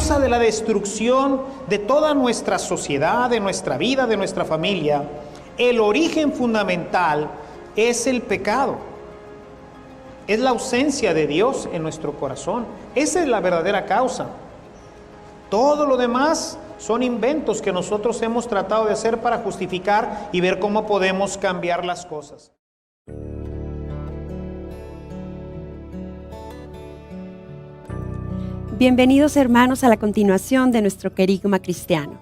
causa de la destrucción de toda nuestra sociedad, de nuestra vida, de nuestra familia, el origen fundamental es el pecado. Es la ausencia de Dios en nuestro corazón. Esa es la verdadera causa. Todo lo demás son inventos que nosotros hemos tratado de hacer para justificar y ver cómo podemos cambiar las cosas. Bienvenidos, hermanos, a la continuación de nuestro querigma cristiano.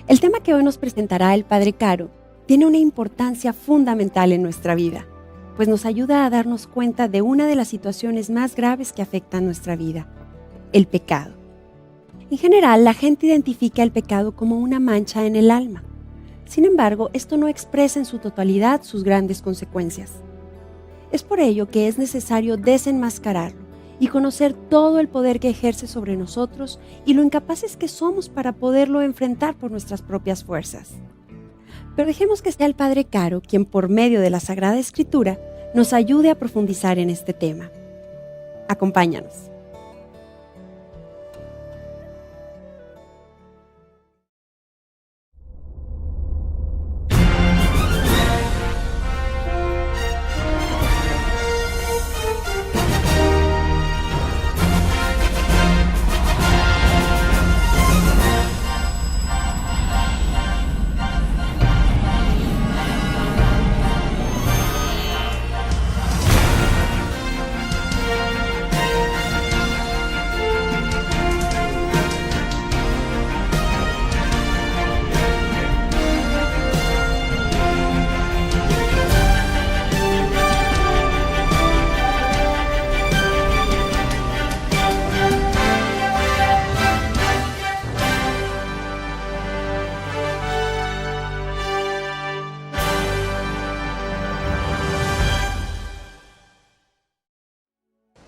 El tema que hoy nos presentará el Padre Caro tiene una importancia fundamental en nuestra vida, pues nos ayuda a darnos cuenta de una de las situaciones más graves que afectan nuestra vida: el pecado. En general, la gente identifica el pecado como una mancha en el alma. Sin embargo, esto no expresa en su totalidad sus grandes consecuencias. Es por ello que es necesario desenmascararlo y conocer todo el poder que ejerce sobre nosotros y lo incapaces que somos para poderlo enfrentar por nuestras propias fuerzas. Pero dejemos que sea el Padre Caro quien, por medio de la Sagrada Escritura, nos ayude a profundizar en este tema. Acompáñanos.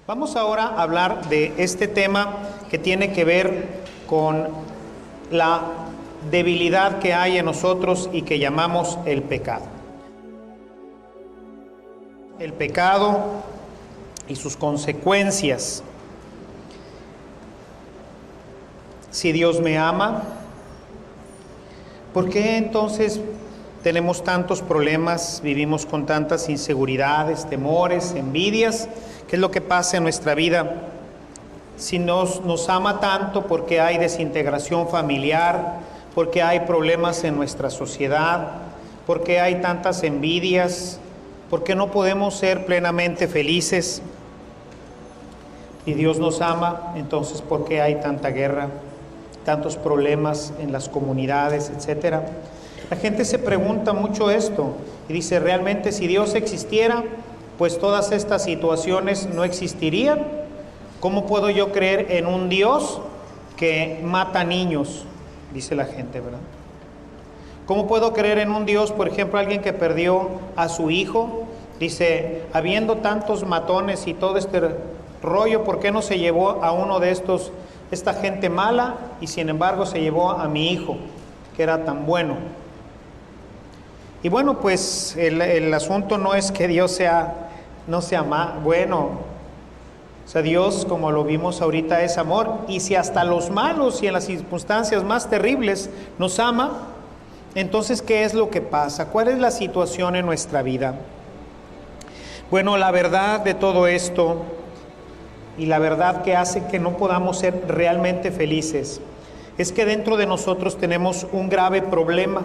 Vamos ahora a hablar de este tema que tiene que ver con la debilidad que hay en nosotros y que llamamos el pecado. El pecado y sus consecuencias. Si Dios me ama, ¿por qué entonces tenemos tantos problemas, vivimos con tantas inseguridades, temores, envidias? ¿Qué es lo que pasa en nuestra vida? Si nos ama tanto, ¿por qué hay desintegración familiar? ¿Por qué hay problemas en nuestra sociedad? ¿Por qué hay tantas envidias? ¿Por qué no podemos ser plenamente felices? Y Dios nos ama, entonces ¿por qué hay tanta guerra, tantos problemas en las comunidades, etcétera? La gente se pregunta mucho esto y dice, ¿realmente si Dios existiera, pues todas estas situaciones no existirían? ¿Cómo puedo yo creer en un Dios que mata niños? Dice la gente, ¿verdad? ¿Cómo puedo creer en un Dios, por ejemplo, alguien que perdió a su hijo? Dice, habiendo tantos matones y todo este rollo, ¿por qué no se llevó a uno de estos, esta gente mala, y sin embargo se llevó a mi hijo, que era tan bueno? Y bueno, pues el asunto no es que Dios no sea bueno. O sea, Dios, como lo vimos ahorita, es amor. Y si hasta los malos y en las circunstancias más terribles nos ama, entonces, ¿qué es lo que pasa? ¿Cuál es la situación en nuestra vida? Bueno, la verdad de todo esto y la verdad que hace que no podamos ser realmente felices es que dentro de nosotros tenemos un grave problema.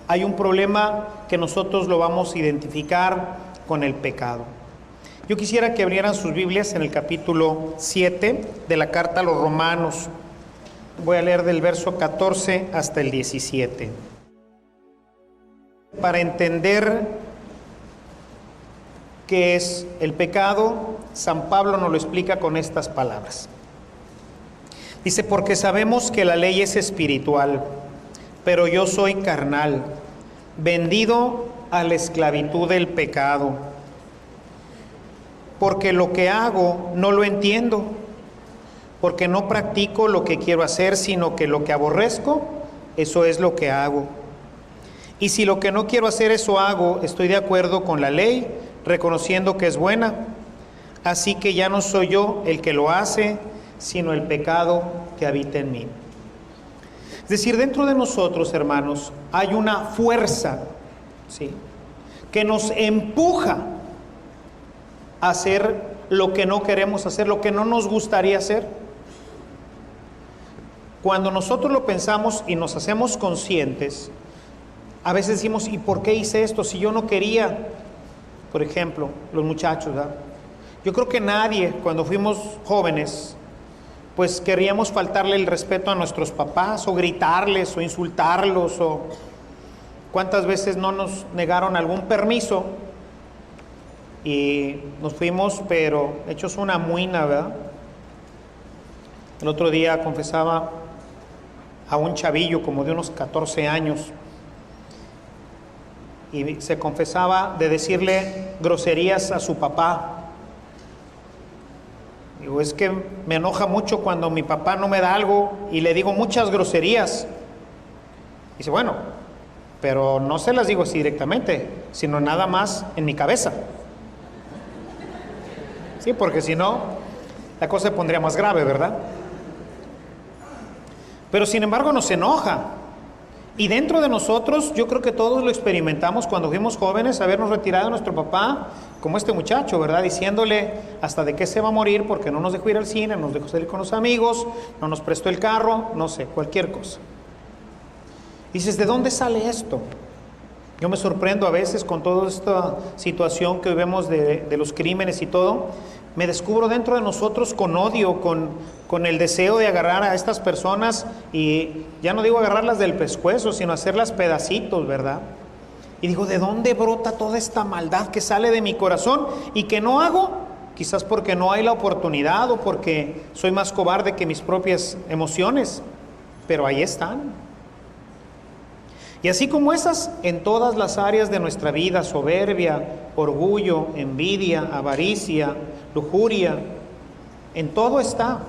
Hay un problema que nosotros lo vamos a identificar con el pecado. Yo quisiera que abrieran sus Biblias en el capítulo 7 de la carta a los Romanos. Voy a leer del verso 14 hasta el 17. Para entender qué es el pecado, San Pablo nos lo explica con estas palabras. Dice, porque sabemos que la ley es espiritual, pero yo soy carnal, vendido a la esclavitud del pecado. Porque lo que hago no lo entiendo, porque no practico lo que quiero hacer, sino que lo que aborrezco, eso es lo que hago. Y si lo que no quiero hacer, eso hago, estoy de acuerdo con la ley, reconociendo que es buena. Así que ya no soy yo el que lo hace, sino el pecado que habita en mí. Es decir, dentro de nosotros, hermanos, hay una fuerza, ¿sí?, que nos empuja a hacer lo que no queremos hacer, lo que no nos gustaría hacer. Cuando nosotros lo pensamos y nos hacemos conscientes, a veces decimos, ¿y por qué hice esto si yo no quería? Por ejemplo, los muchachos, ¿verdad? Yo creo que nadie, cuando fuimos jóvenes, pues queríamos faltarle el respeto a nuestros papás, o gritarles, o insultarlos, o cuántas veces no nos negaron algún permiso y nos fuimos, pero hechos una muina, ¿verdad? El otro día confesaba a un chavillo como de unos 14 años, y se confesaba de decirle groserías a su papá. Digo, es que me enoja mucho cuando mi papá no me da algo y le digo muchas groserías. Dice, bueno, pero no se las digo así directamente, sino nada más en mi cabeza. Sí, porque si no, la cosa se pondría más grave, ¿verdad? Pero sin embargo nos enoja. Y dentro de nosotros, yo creo que todos lo experimentamos cuando fuimos jóvenes, habernos retirado de nuestro papá, como este muchacho, ¿verdad? Diciéndole hasta de qué se va a morir porque no nos dejó ir al cine, no nos dejó salir con los amigos, no nos prestó el carro, no sé, cualquier cosa. Dices, ¿de dónde sale esto? Yo me sorprendo a veces con toda esta situación que vemos de los crímenes y todo. Me descubro dentro de nosotros con odio, con el deseo de agarrar a estas personas, y ya no digo agarrarlas del pescuezo, sino hacerlas pedacitos, ¿verdad? Y digo, ¿de dónde brota toda esta maldad que sale de mi corazón y que no hago? Quizás porque no hay la oportunidad o porque soy más cobarde que mis propias emociones, pero ahí están. Y así como esas, en todas las áreas de nuestra vida, soberbia, orgullo, envidia, avaricia, lujuria, en todo está.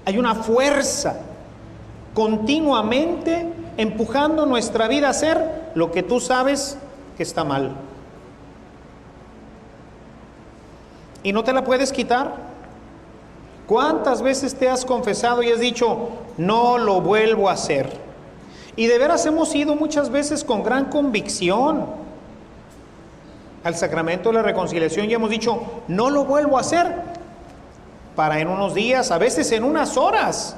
Hay una fuerza continuamente empujando nuestra vida a hacer lo que tú sabes que está mal. Y no te la puedes quitar. ¿Cuántas veces te has confesado y has dicho, no lo vuelvo a hacer? Y de veras hemos ido muchas veces con gran convicción al sacramento de la reconciliación y hemos dicho, no lo vuelvo a hacer, para en unos días, a veces en unas horas.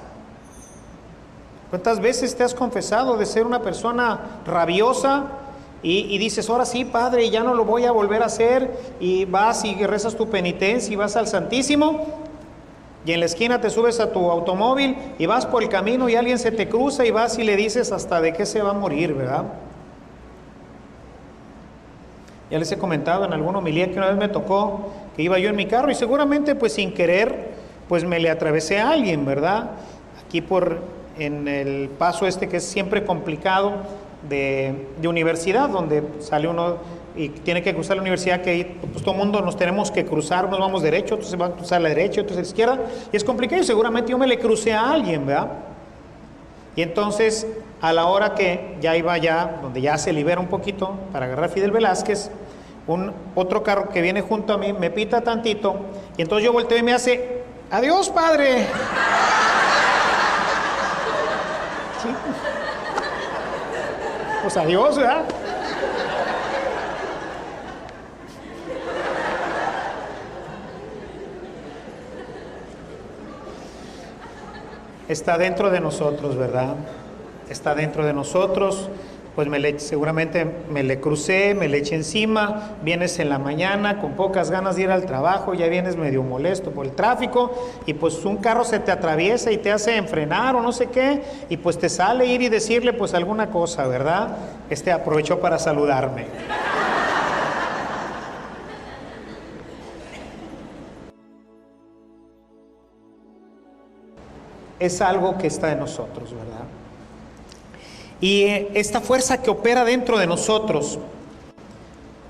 ¿Cuántas veces te has confesado de ser una persona rabiosa y dices, ahora sí, Padre, ya no lo voy a volver a hacer, y vas y rezas tu penitencia y vas al Santísimo, y en la esquina te subes a tu automóvil y vas por el camino y alguien se te cruza y vas y le dices hasta de qué se va a morir, ¿verdad? Ya les he comentado en alguna homilía que una vez me tocó que iba yo en mi carro y seguramente pues sin querer pues me le atravesé a alguien, ¿verdad? Aquí en el paso este que es siempre complicado de universidad, donde sale uno y tiene que cruzar la universidad, que ahí pues todo el mundo nos tenemos que cruzar, nos vamos derecho, entonces van a cruzar a la derecha, entonces a la izquierda, y es complicado, y seguramente yo me le crucé a alguien, ¿verdad? Y entonces, a la hora que ya iba donde ya se libera un poquito para agarrar a Fidel Velázquez, otro carro que viene junto a mí me pita tantito, y entonces yo volteo y me hace, adiós, Padre. ¿Sí? Pues adiós, ¿verdad? Está dentro de nosotros, ¿verdad? Está dentro de nosotros. Pues seguramente me le crucé, me le eché encima. Vienes en la mañana con pocas ganas de ir al trabajo, ya vienes medio molesto por el tráfico, y pues un carro se te atraviesa y te hace enfrenar o no sé qué, y pues te sale ir y decirle pues alguna cosa, ¿verdad? Aprovechó para saludarme. Es algo que está en nosotros, ¿verdad? Y esta fuerza que opera dentro de nosotros,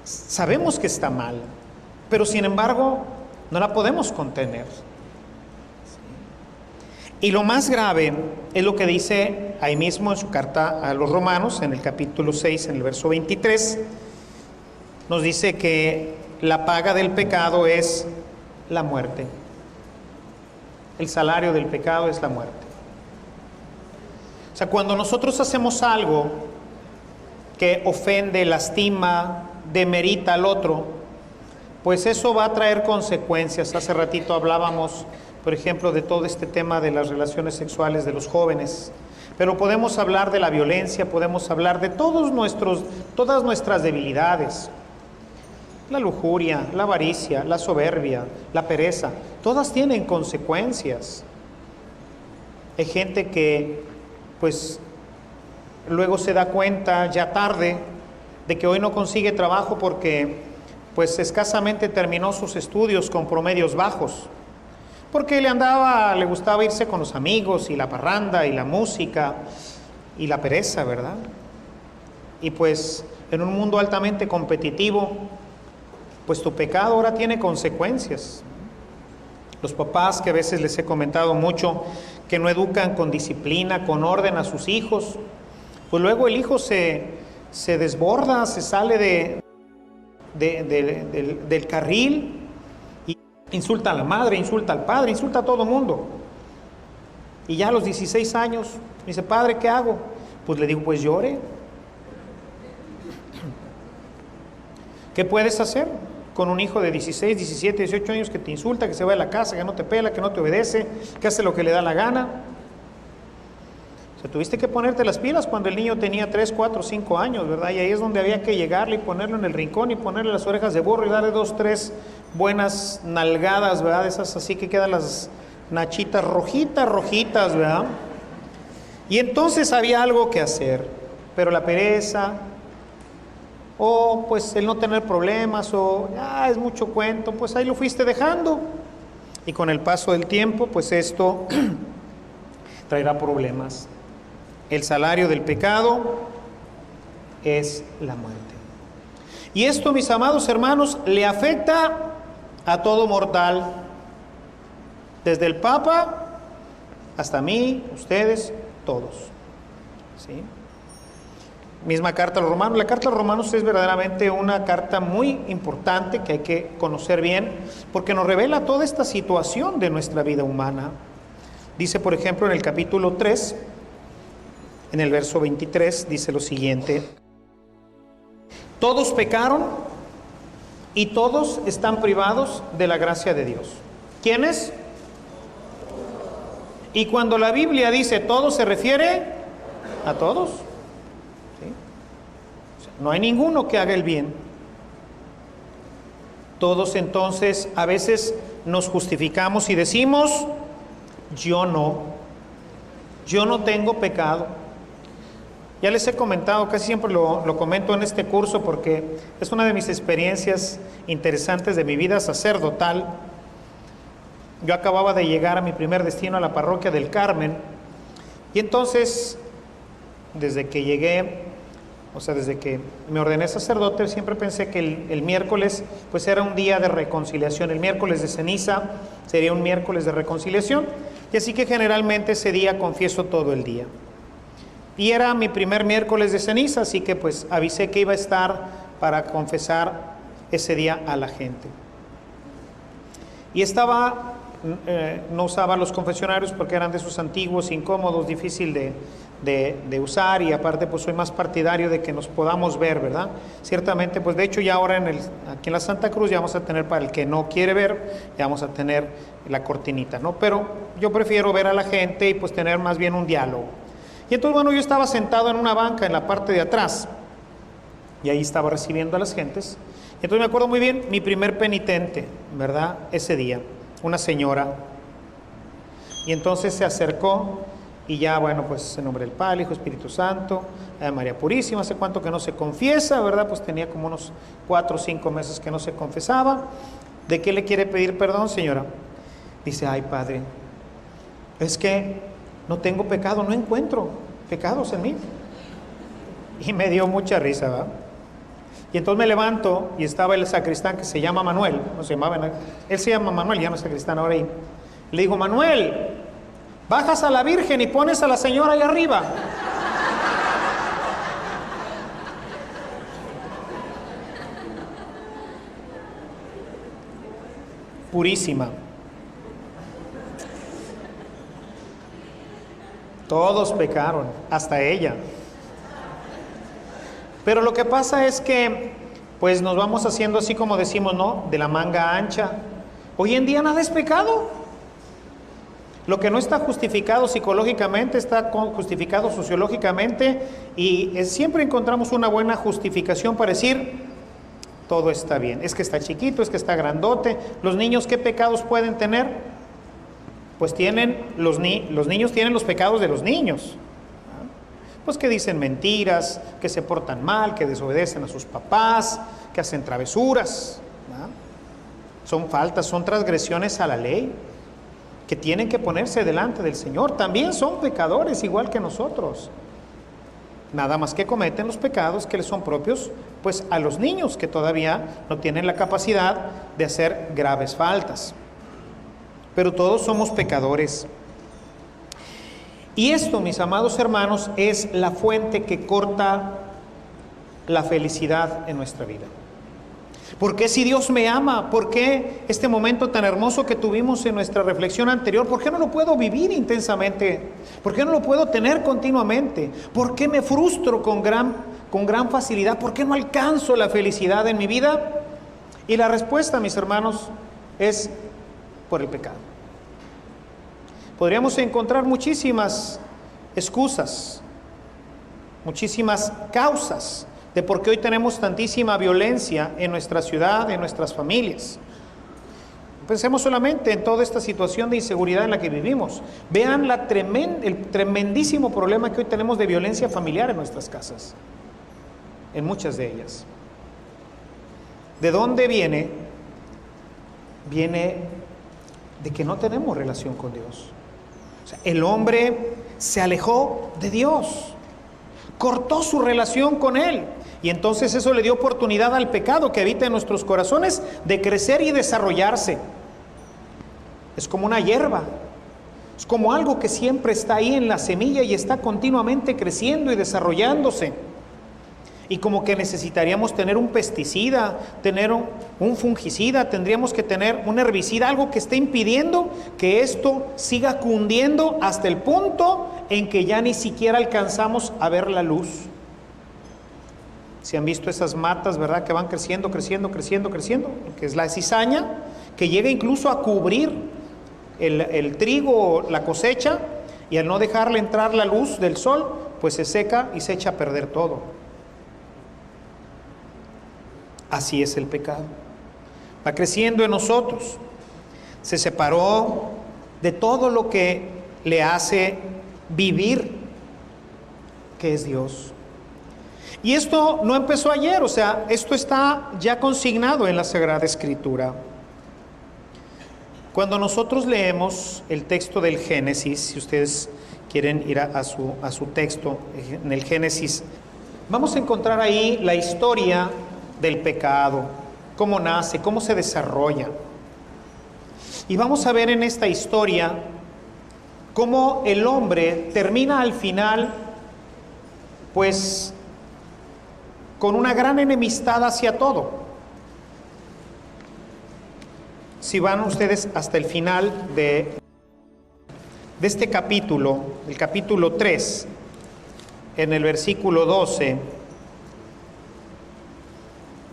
sabemos que está mal, pero sin embargo no la podemos contener. Y lo más grave es lo que dice ahí mismo en su carta a los Romanos, en el capítulo 6, en el verso 23, nos dice que la paga del pecado es la muerte. El salario del pecado es la muerte. O sea, cuando nosotros hacemos algo que ofende, lastima, demerita al otro, pues eso va a traer consecuencias. Hace ratito hablábamos, por ejemplo, de todo este tema de las relaciones sexuales de los jóvenes, pero podemos hablar de la violencia, podemos hablar de todas nuestras debilidades, la lujuria, la avaricia, la soberbia, la pereza, todas tienen consecuencias. Hay gente que, pues, luego se da cuenta ya tarde de que hoy no consigue trabajo porque, pues, escasamente terminó sus estudios con promedios bajos, porque le gustaba irse con los amigos y la parranda y la música y la pereza, ¿verdad? Y pues, en un mundo altamente competitivo, pues tu pecado ahora tiene consecuencias. Los papás, que a veces les he comentado mucho, que no educan con disciplina, con orden a sus hijos, pues luego el hijo se desborda, se sale del carril y insulta a la madre, insulta al padre, insulta a todo mundo. Y ya a los 16 años, me dice, padre, ¿qué hago? Pues le digo, pues llore. ¿Qué puedes hacer con un hijo de 16, 17, 18 años que te insulta, que se va de la casa, que no te pela, que no te obedece, que hace lo que le da la gana? O sea, tuviste que ponerte las pilas cuando el niño tenía 3, 4, 5 años, ¿verdad? Y ahí es donde había que llegarle y ponerlo en el rincón y ponerle las orejas de burro y darle 2, 3 buenas nalgadas, ¿verdad? Esas así que quedan las nachitas rojitas, ¿verdad? Y entonces había algo que hacer, pero la pereza, o pues el no tener problemas, o es mucho cuento, pues ahí lo fuiste dejando. Y con el paso del tiempo, pues esto traerá problemas. El salario del pecado es la muerte. Y esto, mis amados hermanos, le afecta a todo mortal, desde el Papa hasta mí, ustedes, todos. ¿Sí? Misma carta a los romanos. La carta a los romanos es verdaderamente una carta muy importante que hay que conocer bien, porque nos revela toda esta situación de nuestra vida humana. Dice, por ejemplo, en el capítulo 3, en el verso 23, dice lo siguiente: todos pecaron y todos están privados de la gracia de Dios. ¿Quiénes? Y cuando la Biblia dice todos, se refiere a todos. No hay ninguno que haga el bien. Todos entonces a veces nos justificamos y decimos, yo no tengo pecado. Ya les he comentado, casi siempre lo comento en este curso porque es una de mis experiencias interesantes de mi vida sacerdotal. Yo acababa de llegar a mi primer destino, a la parroquia del Carmen, y entonces, desde que llegué, desde que me ordené sacerdote, siempre pensé que el miércoles pues era un día de reconciliación. El miércoles de ceniza sería un miércoles de reconciliación, y así que generalmente ese día confieso todo el día. Y era mi primer miércoles de ceniza, así que pues avisé que iba a estar para confesar ese día a la gente. Y no usaba los confesionarios porque eran de esos antiguos, incómodos, difícil de usar, y aparte pues soy más partidario de que nos podamos ver, ¿verdad? Ciertamente, pues de hecho ya ahora aquí en la Santa Cruz ya vamos a tener, para el que no quiere ver, ya vamos a tener la cortinita, ¿no? Pero yo prefiero ver a la gente y pues tener más bien un diálogo. Y entonces, bueno, yo estaba sentado en una banca en la parte de atrás y ahí estaba recibiendo a las gentes. Y entonces me acuerdo muy bien, mi primer penitente, ¿verdad? Ese día, una señora. Y entonces se acercó y ya, bueno, pues en nombre del Padre, Hijo, Espíritu Santo, María Purísima, hace cuánto que no se confiesa, ¿verdad? Pues tenía como unos 4 o 5 meses que no se confesaba. ¿De qué le quiere pedir perdón, señora? Dice, ay, Padre, es que no tengo pecado, no encuentro pecados en mí. Y me dio mucha risa, ¿verdad? Y entonces me levanto y estaba el sacristán, que se llama Manuel, no se llamaba, él se llama Manuel, ya no es sacristán ahora ahí. Le digo, Manuel, bajas a la Virgen y pones a la señora ahí arriba. Purísima. Todos pecaron, hasta ella. Pero lo que pasa es que, pues nos vamos haciendo así como decimos, ¿no? De la manga ancha. Hoy en día nada es pecado. Lo que no está justificado psicológicamente está justificado sociológicamente y siempre encontramos una buena justificación para decir todo está bien. Es que está chiquito, es que está grandote. Los niños, ¿qué pecados pueden tener? Pues los niños tienen los pecados de los niños. Pues que dicen mentiras, que se portan mal, que desobedecen a sus papás, que hacen travesuras, ¿no? Son faltas, son transgresiones a la ley, que tienen que ponerse delante del Señor. También son pecadores igual que nosotros. Nada más que cometen los pecados que les son propios, pues a los niños que todavía no tienen la capacidad de hacer graves faltas. Pero todos somos pecadores. Y esto, mis amados hermanos, es la fuente que corta la felicidad en nuestra vida. ¿Por qué si Dios me ama? ¿Por qué este momento tan hermoso que tuvimos en nuestra reflexión anterior? ¿Por qué no lo puedo vivir intensamente? ¿Por qué no lo puedo tener continuamente? ¿Por qué me frustro con gran facilidad? ¿Por qué no alcanzo la felicidad en mi vida? Y la respuesta, mis hermanos, es por el pecado. Podríamos encontrar muchísimas excusas, muchísimas causas de por qué hoy tenemos tantísima violencia en nuestra ciudad, en nuestras familias. Pensemos solamente en toda esta situación de inseguridad en la que vivimos. Vean el tremendísimo problema que hoy tenemos de violencia familiar en nuestras casas, en muchas de ellas. ¿De dónde viene? Viene de que no tenemos relación con Dios. O sea, el hombre se alejó de Dios, cortó su relación con Él, y entonces eso le dio oportunidad al pecado que habita en nuestros corazones de crecer y desarrollarse. Es como una hierba, es como algo que siempre está ahí en la semilla y está continuamente creciendo y desarrollándose. Y como que necesitaríamos tener un pesticida, tener un fungicida, tendríamos que tener un herbicida, algo que esté impidiendo que esto siga cundiendo hasta el punto en que ya ni siquiera alcanzamos a ver la luz. Si han visto esas matas, ¿verdad? Que van creciendo, que es la cizaña, que llega incluso a cubrir el trigo, la cosecha, y al no dejarle entrar la luz del sol, pues se seca y se echa a perder todo. Así es el pecado. Va creciendo en nosotros. Se separó de todo lo que le hace vivir, que es Dios. Y esto no empezó ayer, o sea, esto está ya consignado en la Sagrada Escritura. Cuando nosotros leemos el texto del Génesis, si ustedes quieren ir a su texto, en el Génesis, vamos a encontrar ahí la historia del pecado, cómo nace, cómo se desarrolla. Y vamos a ver en esta historia cómo el hombre termina al final, pues, con una gran enemistad hacia todo. Si van ustedes hasta el final de este capítulo, el capítulo 3, en el versículo 12,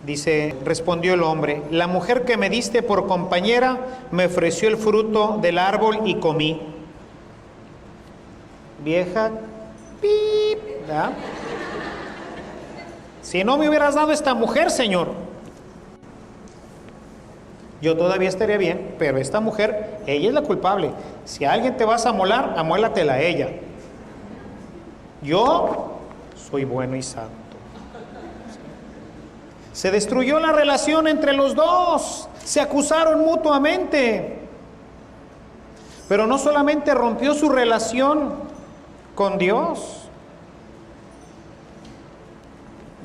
dice: respondió el hombre, la mujer que me diste por compañera me ofreció el fruto del árbol y comí. Vieja, pip, ¿verdad? Si no me hubieras dado esta mujer, Señor, yo todavía estaría bien, pero esta mujer, ella es la culpable. Si a alguien te vas a amolar, amólatela a ella. Yo soy bueno y santo. Se destruyó la relación entre los dos, se acusaron mutuamente. Pero no solamente rompió su relación con Dios,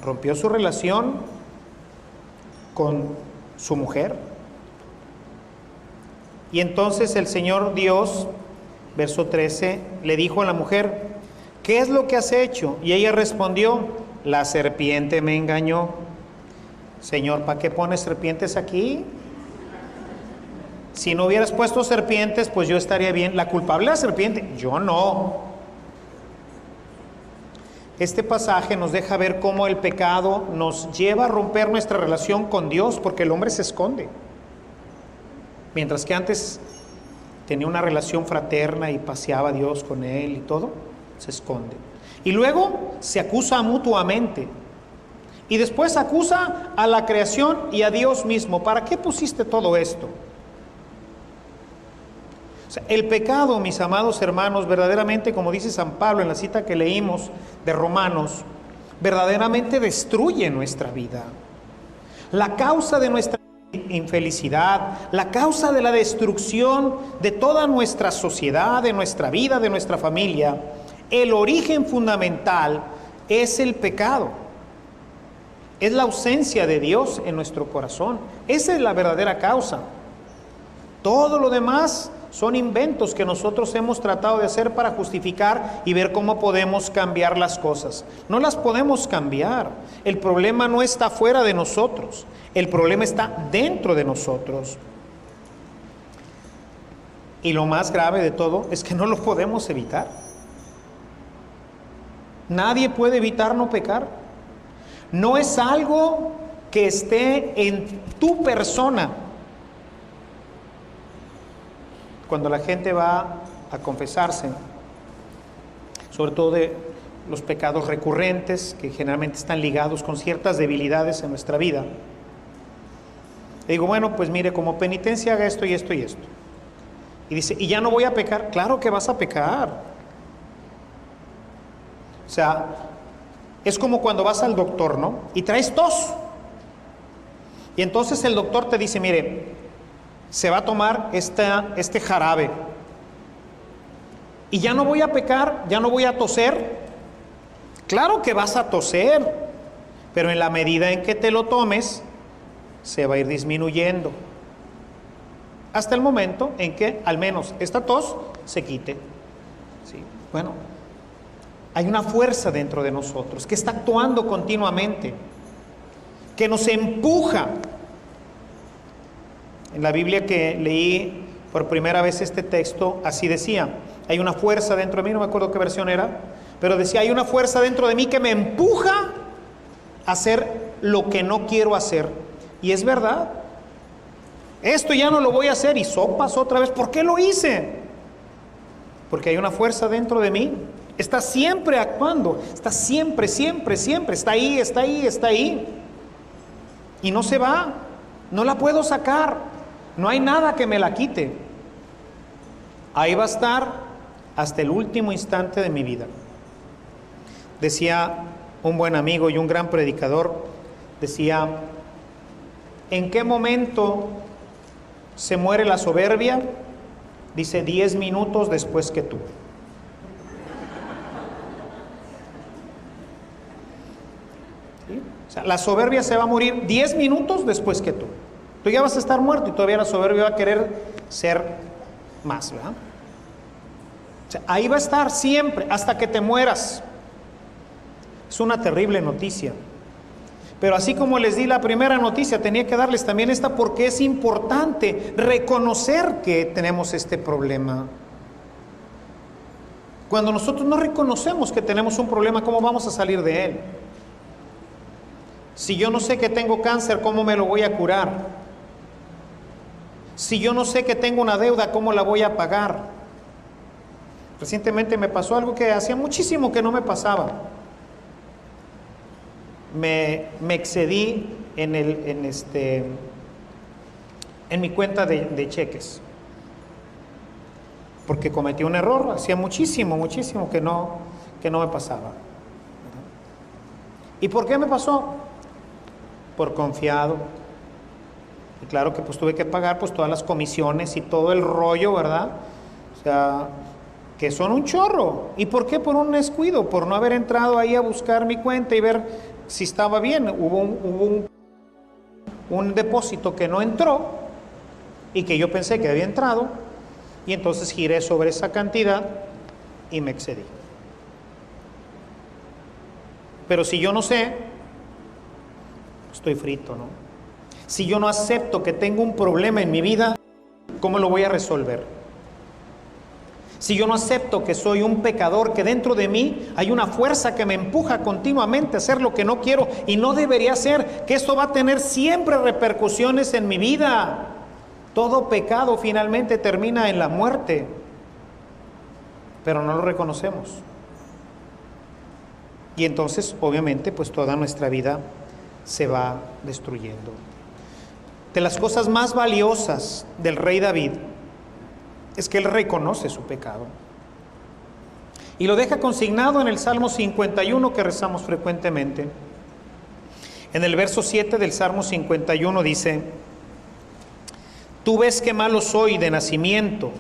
rompió su relación con su mujer. Y entonces el Señor Dios, verso 13, le dijo a la mujer: ¿qué es lo que has hecho? Y ella respondió: la serpiente me engañó. Señor, ¿para qué pones serpientes aquí? Si no hubieras puesto serpientes, pues yo estaría bien. La culpable es la serpiente, yo no. este pasaje nos deja ver cómo el pecado nos lleva a romper nuestra relación con Dios, porque el hombre se esconde. Mientras que antes tenía una relación fraterna y paseaba a Dios con él y todo, se esconde. Y luego se acusa mutuamente. Y después acusa a la creación y a Dios mismo. ¿Para qué pusiste todo esto? O sea, el pecado, mis amados hermanos, verdaderamente, como dice San Pablo en la cita que leímos de Romanos, verdaderamente destruye nuestra vida. La causa de nuestra infelicidad, la causa de la destrucción de toda nuestra sociedad, de nuestra vida, de nuestra familia, el origen fundamental es el pecado. Es la ausencia de Dios en nuestro corazón. Esa es la verdadera causa. Todo lo demás son inventos que nosotros hemos tratado de hacer para justificar y ver cómo podemos cambiar las cosas. No las podemos cambiar. El problema no está fuera de nosotros. El problema está dentro de nosotros. Y lo más grave de todo es que no lo podemos evitar. Nadie puede evitar no pecar. No es algo que esté en tu persona. Cuando la gente va a confesarse, sobre todo de los pecados recurrentes, que generalmente están ligados con ciertas debilidades en nuestra vida, le digo, bueno, pues mire, como penitencia haga esto y esto y esto. Y dice, ¿y ya no voy a pecar? Claro que vas a pecar. O sea, es como cuando vas al doctor, ¿no? Y traes tos. Y entonces el doctor te dice, mire, se va a tomar este jarabe. Y ya no voy a pecar, ya no voy a toser. Claro que vas a toser, pero en la medida en que te lo tomes, se va a ir disminuyendo. Hasta el momento en que al menos esta tos se quite. ¿Sí? Bueno, hay una fuerza dentro de nosotros que está actuando continuamente, que nos empuja. En la Biblia que leí por primera vez este texto, así decía, hay una fuerza dentro de mí, no me acuerdo qué versión era, pero decía, hay una fuerza dentro de mí que me empuja a hacer lo que no quiero hacer. Y es verdad. Esto ya no lo voy a hacer y sopas otra vez. ¿Por qué lo hice? Porque hay una fuerza dentro de mí. Está siempre actuando, está siempre, está ahí, está ahí, está ahí. Y no se va, no la puedo sacar, no hay nada que me la quite. Ahí va a estar hasta el último instante de mi vida. Decía un buen amigo y un gran predicador, decía, ¿en qué momento se muere la soberbia? Dice, 10 minutos después que tú. ¿Sí? O sea, la soberbia se va a morir 10 minutos después que tú. Tú ya vas a estar muerto y todavía la soberbia va a querer ser más, ¿verdad? O sea, ahí va a estar siempre, hasta que te mueras. Es una terrible noticia. Pero así como les di la primera noticia, tenía que darles también esta, porque es importante reconocer que tenemos este problema. Cuando nosotros no reconocemos que tenemos un problema, ¿cómo vamos a salir de él? Si yo no sé que tengo cáncer, ¿cómo me lo voy a curar? Si yo no sé que tengo una deuda, ¿cómo la voy a pagar? Recientemente me pasó algo que hacía muchísimo que no me pasaba. Me excedí en mi cuenta de cheques, porque cometí un error. Hacía muchísimo que no me pasaba. ¿Y por qué me pasó? Por confiado. Y claro que pues tuve que pagar pues todas las comisiones y todo el rollo, ¿verdad? O sea, que son un chorro. ¿Y por qué? Por un descuido, por no haber entrado ahí a buscar mi cuenta y ver si estaba bien. Hubo un depósito que no entró y que yo pensé que había entrado, y entonces giré sobre esa cantidad y me excedí. Pero si yo no sé, estoy frito, ¿no? Si yo no acepto que tengo un problema en mi vida, ¿cómo lo voy a resolver? si yo no acepto que soy un pecador, que dentro de mí hay una fuerza que me empuja continuamente a hacer lo que no quiero y no debería hacer, que esto va a tener siempre repercusiones en mi vida. Todo pecado finalmente termina en la muerte, pero no lo reconocemos. Y entonces, obviamente, pues toda nuestra vida se va destruyendo. De las cosas más valiosas del rey David es que él reconoce su pecado. Y lo deja consignado en el Salmo 51 que rezamos frecuentemente. En el verso 7 del Salmo 51 dice: Tú ves que malo soy de nacimiento,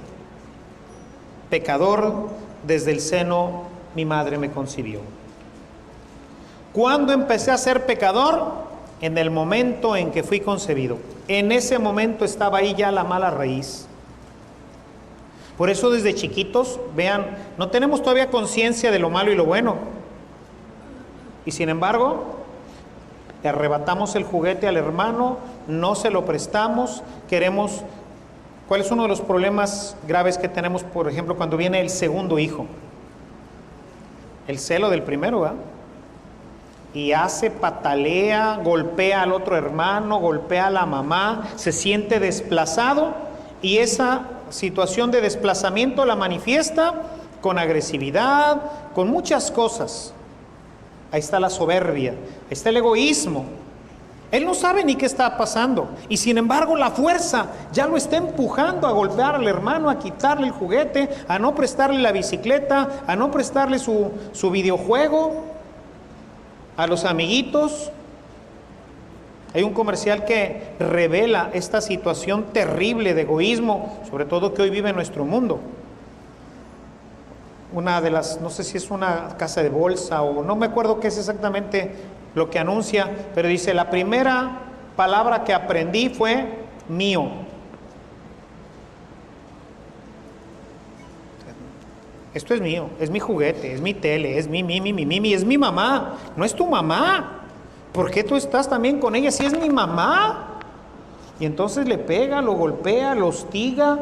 pecador desde el seno mi madre me concibió. ¿Cuándo empecé a ser pecador? En el momento en que fui concebido. En ese momento estaba ahí ya la mala raíz. Por eso desde chiquitos, vean, no tenemos todavía conciencia de lo malo y lo bueno. Y sin embargo, le arrebatamos el juguete al hermano, no se lo prestamos, queremos... ¿Cuál es uno de los problemas graves que tenemos, por ejemplo, cuando viene el segundo hijo? El celo del primero, ¿verdad? Y hace, patalea, golpea al otro hermano, golpea a la mamá, se siente desplazado y esa situación de desplazamiento la manifiesta con agresividad, con muchas cosas. Ahí está la soberbia, ahí está el egoísmo. Él no sabe ni qué está pasando y sin embargo la fuerza ya lo está empujando a golpear al hermano, a quitarle el juguete, a no prestarle la bicicleta, a no prestarle su videojuego, a los amiguitos. Hay un comercial que revela esta situación terrible de egoísmo, sobre todo que hoy vive en nuestro mundo. Una de las, no sé si es una casa de bolsa o no me acuerdo qué es exactamente lo que anuncia, pero dice: la primera palabra que aprendí fue mío. Esto es mío, es mi juguete, es mi tele, es mi, es mi mamá, no es tu mamá. ¿Por qué tú estás también con ella si es mi mamá? Y entonces le pega, lo golpea, lo hostiga.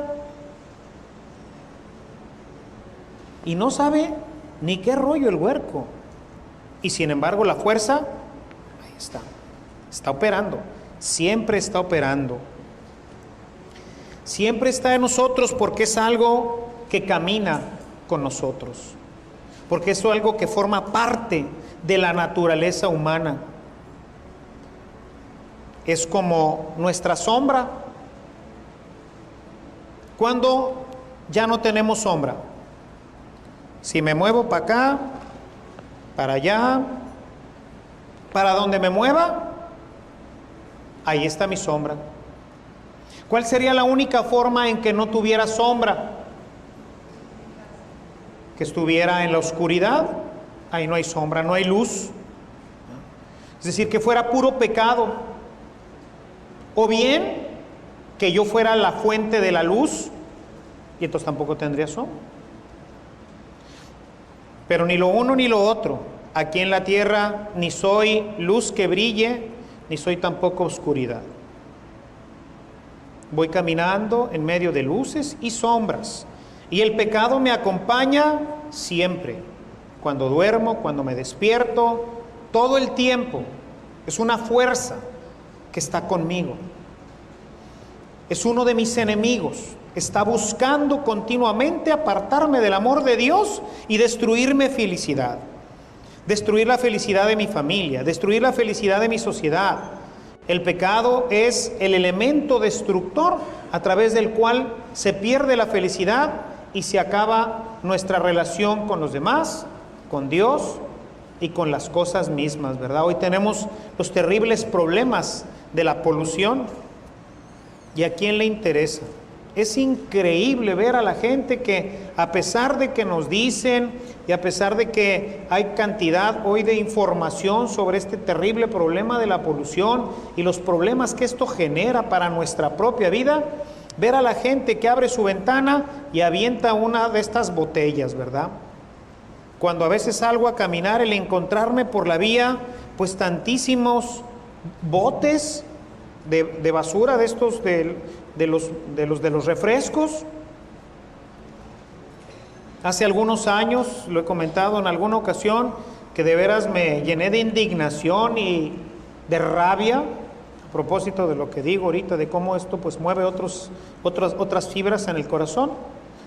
Y no sabe ni qué rollo el huerco. Y sin embargo la fuerza, ahí está operando, siempre está operando. Siempre está en nosotros porque es algo que camina con nosotros, porque es algo que forma parte de la naturaleza humana. Es como nuestra sombra. Cuando ya no tenemos sombra, si me muevo para acá, para allá, para donde me mueva, ahí está mi sombra. ¿Cuál sería la única forma en que no tuviera sombra? Que estuviera en la oscuridad. Ahí no hay sombra, no hay luz. Es decir, que fuera puro pecado. O bien que yo fuera la fuente de la luz y entonces tampoco tendría sombra. Pero ni lo uno ni lo otro. Aquí en la tierra ni soy luz que brille, ni soy tampoco oscuridad. Voy caminando en medio de luces y sombras. Y el pecado me acompaña siempre. Cuando duermo, cuando me despierto, todo el tiempo. Es una fuerza que está conmigo. Es uno de mis enemigos. Está buscando continuamente apartarme del amor de Dios y destruirme felicidad. Destruir la felicidad de mi familia, destruir la felicidad de mi sociedad. El pecado es el elemento destructor a través del cual se pierde la felicidad y se acaba nuestra relación con los demás, con Dios y con las cosas mismas, ¿verdad? Hoy tenemos los terribles problemas de la polución. ¿Y a quién le interesa? Es increíble ver a la gente que, a pesar de que nos dicen y a pesar de que hay cantidad hoy de información sobre este terrible problema de la polución y los problemas que esto genera para nuestra propia vida, ver a la gente que abre su ventana y avienta una de estas botellas, ¿verdad? Cuando a veces salgo a caminar, el encontrarme por la vía, pues tantísimos botes de basura de estos de los refrescos, Hace algunos años, lo he comentado en alguna ocasión, que de veras me llené de indignación y de rabia, a propósito de lo que digo ahorita, de cómo esto pues mueve otras fibras en el corazón.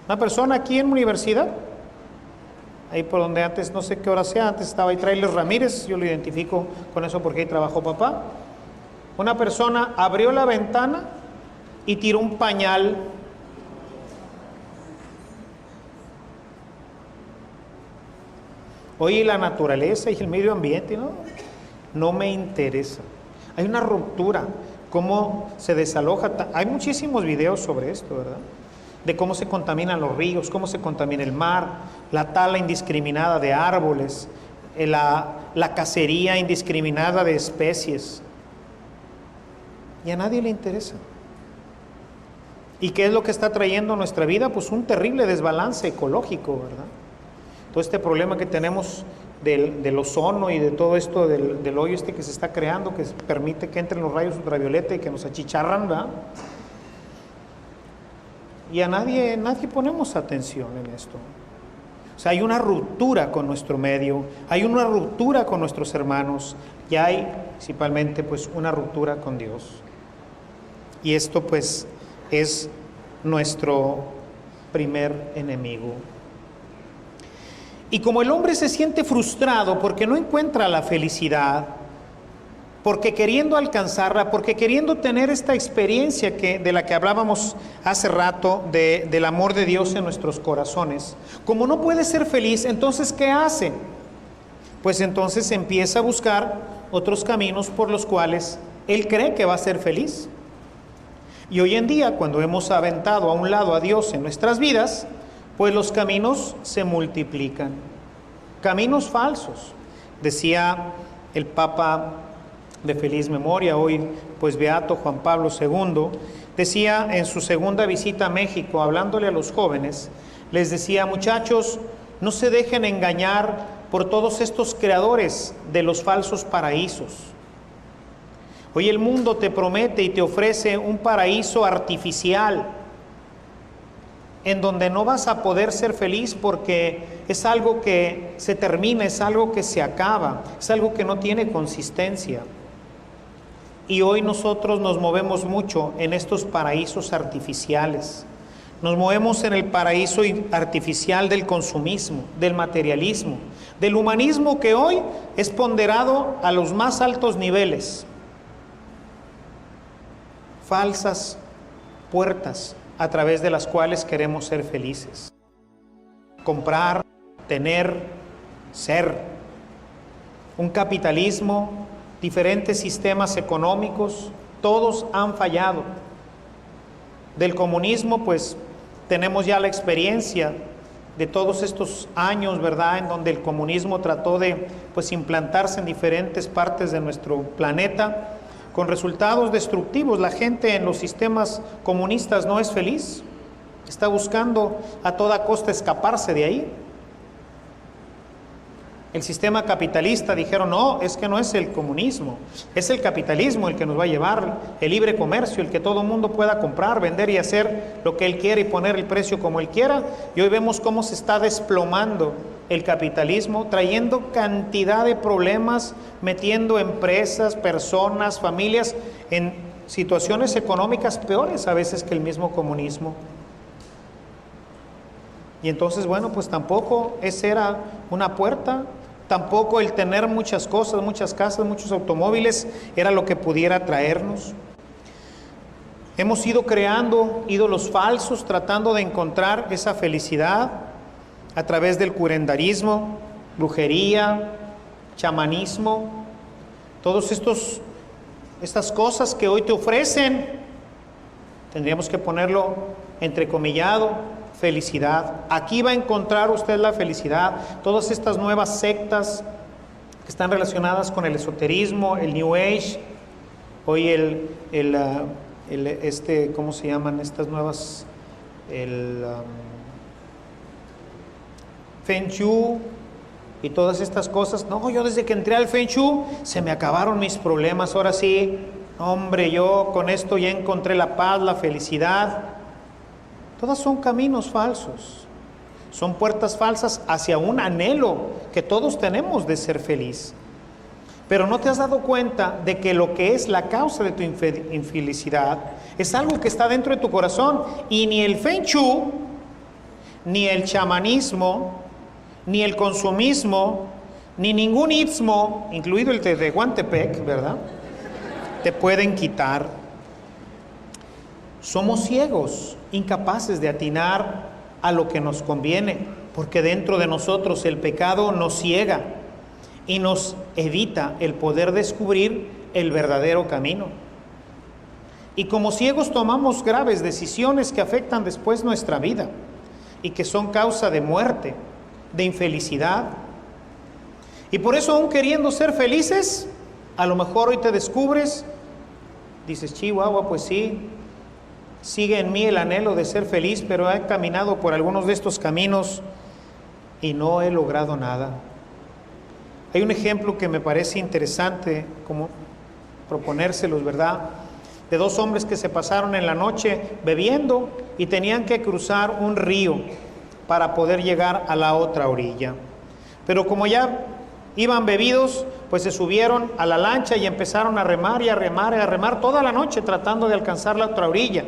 Una persona aquí en la universidad, ahí por donde antes, no sé qué hora sea, antes estaba ahí Trailer Ramírez, yo lo identifico con eso porque ahí trabajó papá. Una persona abrió la ventana y tiró un pañal. Oye, la naturaleza y el medio ambiente, no me interesa. Hay una ruptura, cómo se desaloja. Hay muchísimos videos sobre esto, ¿verdad? De cómo se contaminan los ríos, cómo se contamina el mar, la tala indiscriminada de árboles, la cacería indiscriminada de especies. Y a nadie le interesa. ¿Y qué es lo que está trayendo a nuestra vida? Pues un terrible desbalance ecológico, ¿verdad? Todo este problema que tenemos del ozono y de todo esto del hoyo que se está creando, que permite que entren los rayos ultravioleta y que nos achicharran, ¿verdad? Y a nadie ponemos atención en esto. O sea, hay una ruptura con nuestro medio, hay una ruptura con nuestros hermanos y hay principalmente pues una ruptura con Dios. Y esto pues es nuestro primer enemigo. Y como el hombre se siente frustrado porque no encuentra la felicidad, porque queriendo alcanzarla, porque queriendo tener esta experiencia de la que hablábamos hace rato, del amor de Dios en nuestros corazones, como no puede ser feliz, entonces ¿qué hace? Pues entonces empieza a buscar otros caminos por los cuales él cree que va a ser feliz. Y hoy en día, cuando hemos aventado a un lado a Dios en nuestras vidas, pues los caminos se multiplican, caminos falsos. Decía el Papa de feliz memoria, hoy pues beato Juan Pablo II, decía en su segunda visita a México, hablándole a los jóvenes, les decía: muchachos, no se dejen engañar por todos estos creadores de los falsos paraísos. Hoy el mundo te promete y te ofrece un paraíso artificial, en donde no vas a poder ser feliz porque es algo que se termina, es algo que se acaba, es algo que no tiene consistencia. Y hoy nosotros nos movemos mucho en estos paraísos artificiales. Nos movemos en el paraíso artificial del consumismo, del materialismo, del humanismo que hoy es ponderado a los más altos niveles. Falsas puertas a través de las cuales queremos ser felices. Comprar, tener, ser. Un capitalismo, diferentes sistemas económicos, todos han fallado. Del comunismo, pues, tenemos ya la experiencia de todos estos años, ¿verdad?, en donde el comunismo trató de, pues, implantarse en diferentes partes de nuestro planeta, con resultados destructivos. La gente en los sistemas comunistas no es feliz, está buscando a toda costa escaparse de ahí. El sistema capitalista dijeron: no, es que no es el comunismo, es el capitalismo el que nos va a llevar, el libre comercio, el que todo el mundo pueda comprar, vender y hacer lo que él quiere y poner el precio como él quiera. Y hoy vemos cómo se está desplomando el capitalismo, trayendo cantidad de problemas, metiendo empresas, personas, familias en situaciones económicas peores a veces que el mismo comunismo. Y entonces, bueno, pues tampoco esa era una puerta, tampoco el tener muchas cosas, muchas casas, muchos automóviles era lo que pudiera traernos. Hemos ido creando ídolos falsos, tratando de encontrar esa felicidad a través del curanderismo, brujería, chamanismo, todos estas cosas que hoy te ofrecen, tendríamos que ponerlo entrecomillado, felicidad. Aquí va a encontrar usted la felicidad. Todas estas nuevas sectas que están relacionadas con el esoterismo, el New Age, hoy ¿cómo se llaman estas nuevas? Feng Shui y todas estas cosas. No, yo desde que entré al Feng Shui se me acabaron mis problemas. Ahora sí, hombre, yo con esto ya encontré la paz, la felicidad. Todas son caminos falsos, son puertas falsas hacia un anhelo que todos tenemos de ser feliz. Pero no te has dado cuenta de que lo que es la causa de tu infelicidad es algo que está dentro de tu corazón, y ni el Feng Shui, ni el chamanismo, ni el consumismo, ni ningún istmo, incluido el de Tehuantepec, ¿verdad?, te pueden quitar. Somos ciegos, incapaces de atinar a lo que nos conviene, porque dentro de nosotros el pecado nos ciega y nos evita el poder descubrir el verdadero camino. Y como ciegos tomamos graves decisiones que afectan después nuestra vida y que son causa de muerte, de infelicidad. Y por eso, aún queriendo ser felices, a lo mejor hoy te descubres, dices, Chihuahua, pues sí, sigue en mí el anhelo de ser feliz, pero he caminado por algunos de estos caminos y no he logrado nada. Hay un ejemplo que me parece interesante, como proponérselos, ¿verdad?, de dos hombres que se pasaron en la noche bebiendo y tenían que cruzar un río para poder llegar a la otra orilla. Pero como ya iban bebidos, pues se subieron a la lancha y empezaron a remar y a remar y a remar toda la noche tratando de alcanzar la otra orilla.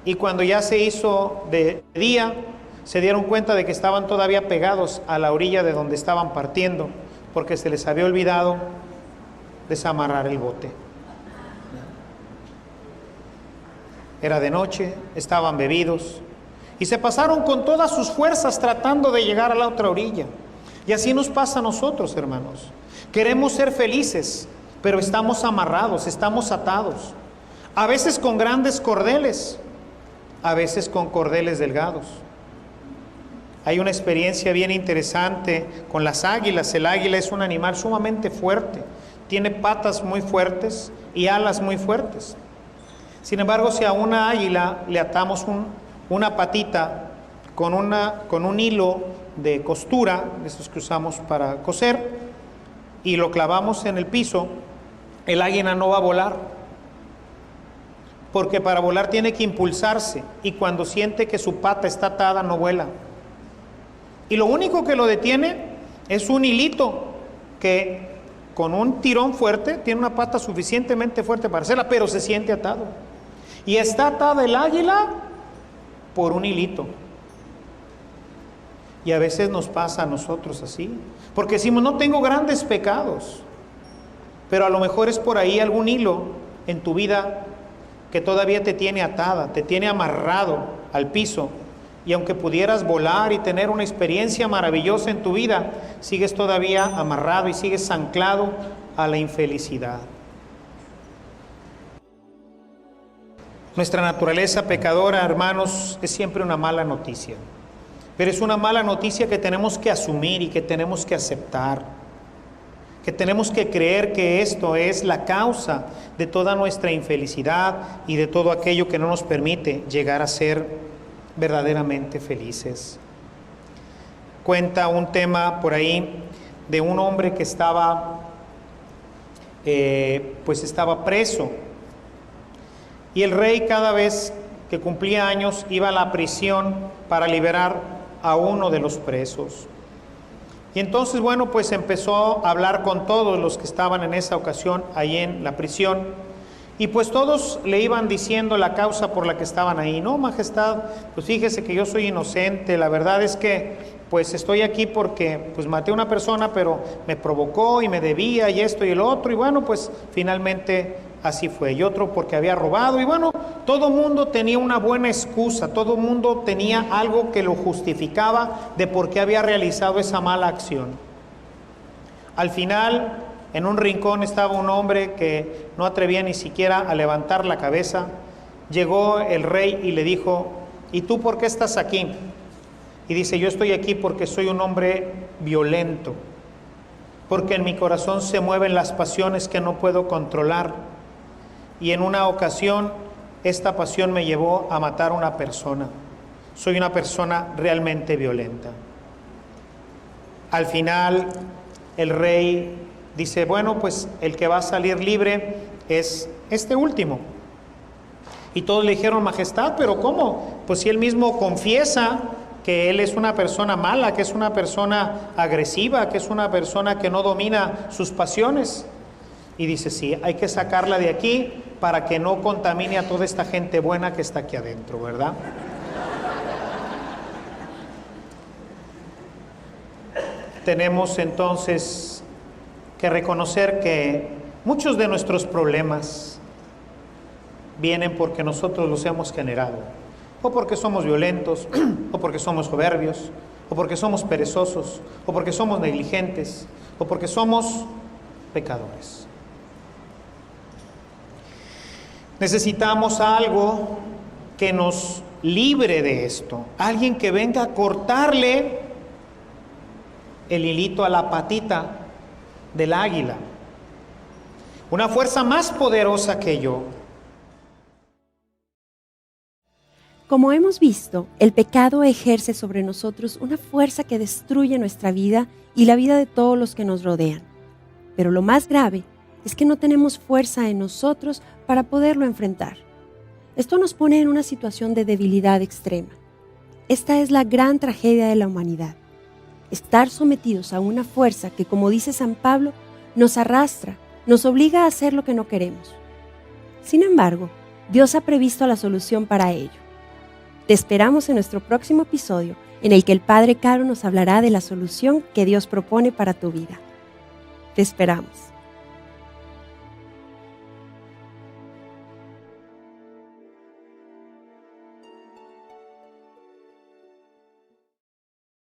Y cuando ya se hizo de día, se dieron cuenta de que estaban todavía pegados a la orilla de donde estaban partiendo, porque se les había olvidado desamarrar el bote. Era de noche, estaban bebidos y se pasaron con todas sus fuerzas tratando de llegar a la otra orilla. Y así nos pasa a nosotros, hermanos. Queremos ser felices, pero estamos amarrados, estamos atados. A veces con grandes cordeles, a veces con cordeles delgados. Hay una experiencia bien interesante con las águilas. El águila es un animal sumamente fuerte, tiene patas muy fuertes y alas muy fuertes. Sin embargo, si a una águila le atamos una patita con un hilo de costura, esos que usamos para coser, y lo clavamos en el piso, el águila no va a volar, porque para volar tiene que impulsarse, y cuando siente que su pata está atada no vuela. Y lo único que lo detiene es un hilito que con un tirón fuerte tiene una pata suficientemente fuerte para hacerla, pero se siente atado. Y está atada el águila por un hilito. Y a veces nos pasa a nosotros así, porque decimos, no tengo grandes pecados, pero a lo mejor es por ahí algún hilo en tu vida que todavía te tiene atada, te tiene amarrado al piso, y aunque pudieras volar y tener una experiencia maravillosa en tu vida, sigues todavía amarrado y sigues anclado a la infelicidad. Nuestra naturaleza pecadora, hermanos, es siempre una mala noticia. Pero es una mala noticia que tenemos que asumir y que tenemos que aceptar. Que tenemos que creer que esto es la causa de toda nuestra infelicidad y de todo aquello que no nos permite llegar a ser verdaderamente felices. Cuenta un tema por ahí de un hombre que estaba preso. Y el rey, cada vez que cumplía años, iba a la prisión para liberar a uno de los presos. Y entonces, bueno, pues empezó a hablar con todos los que estaban en esa ocasión ahí en la prisión. Y pues todos le iban diciendo la causa por la que estaban ahí. No, majestad, pues fíjese que yo soy inocente. La verdad es que pues estoy aquí porque pues maté a una persona, pero me provocó y me debía y esto y el otro. Y bueno, pues finalmente así fue. Y otro porque había robado. Y bueno, todo mundo tenía una buena excusa. Todo mundo tenía algo que lo justificaba de por qué había realizado esa mala acción. Al final, en un rincón estaba un hombre que no atrevía ni siquiera a levantar la cabeza. Llegó el rey y le dijo, ¿y tú por qué estás aquí? Y dice, yo estoy aquí porque soy un hombre violento, porque en mi corazón se mueven las pasiones que no puedo controlar. Y en una ocasión, esta pasión me llevó a matar a una persona. Soy una persona realmente violenta. Al final, el rey dice, bueno, pues el que va a salir libre es este último. Y todos le dijeron, majestad, ¿pero cómo? Pues si él mismo confiesa que él es una persona mala, que es una persona agresiva, que es una persona que no domina sus pasiones. Y dice, sí, hay que sacarla de aquí para que no contamine a toda esta gente buena que está aquí adentro, ¿verdad? Tenemos entonces que reconocer que muchos de nuestros problemas vienen porque nosotros los hemos generado, o porque somos violentos, o porque somos soberbios, o porque somos perezosos, o porque somos negligentes, o porque somos pecadores. Necesitamos algo que nos libre de esto, alguien que venga a cortarle el hilito a la patita del águila, una fuerza más poderosa que yo. Como hemos visto, el pecado ejerce sobre nosotros una fuerza que destruye nuestra vida y la vida de todos los que nos rodean. Pero lo más grave es que no tenemos fuerza en nosotros para poderlo enfrentar. Esto nos pone en una situación de debilidad extrema. Esta es la gran tragedia de la humanidad. Estar sometidos a una fuerza que, como dice San Pablo, nos arrastra, nos obliga a hacer lo que no queremos. Sin embargo, Dios ha previsto la solución para ello. Te esperamos en nuestro próximo episodio, en el que el Padre Caro nos hablará de la solución que Dios propone para tu vida. Te esperamos.